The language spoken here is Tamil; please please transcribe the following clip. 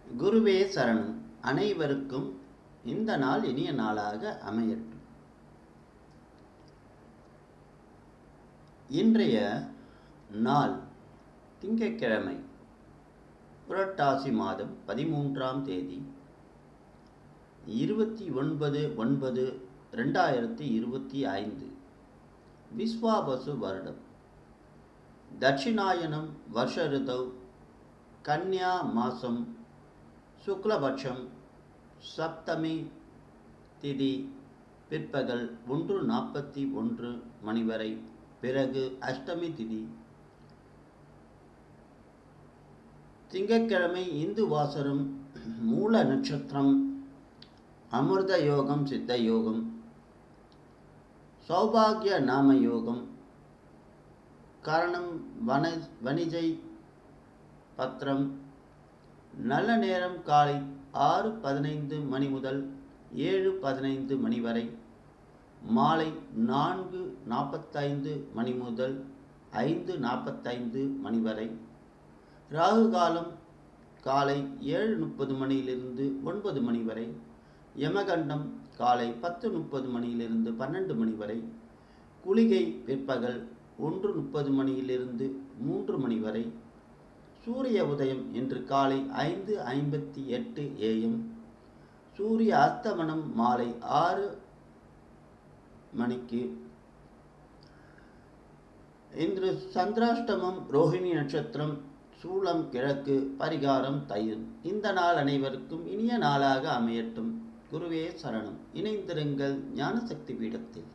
குருவே சரணம். அனைவருக்கும் இந்த நாள் இனிய நாளாக அமையட்டும். இன்றைய நாள் திங்கட்கிழமை, புரட்டாசி மாதம் 13ஆம் தேதி, 29/9/2025, விஸ்வாவசு வருடம், தட்சிணாயனம் வருஷ ரிதவ், கன்யா மாசம், சுக்லபட்சம், சப்தமி திதி பிற்பகல் 1:41 மணி வரை, பிறகு அஷ்டமி திதி. திங்கட்கிழமை இந்து வாசரம், மூல நட்சத்திரம், அமிர்த யோகம், சித்த யோகம், சௌபாகிய நாம யோகம், காரணம் வணிஜை பத்திரம். நல்ல நேரம் காலை 6:15 மணி முதல் 7:15 மணி வரை, மாலை 4:45 மணி முதல் 5:45 மணி வரை. ராகு காலம் காலை 7:30 மணியிலிருந்து 9 மணி வரை. யமகண்டம் காலை 10:30 மணியிலிருந்து 12 மணி வரை. குளிகை பிற்பகல் 1:30 மணியிலிருந்து 3 மணி வரை. சூரிய உதயம் இன்று காலை 5:58 AM. சூரிய அஸ்தமனம் மாலை 6 மணிக்கு. இன்று சந்திராஷ்டமம், ரோஹிணி நட்சத்திரம், சூலம் கிழக்கு, பரிகாரம் தயிர். இந்த நாள் அனைவருக்கும் இனிய நாளாக அமையட்டும். குருவே சரணம். இணைந்திருங்கள் ஞானசக்தி பீடத்தில்.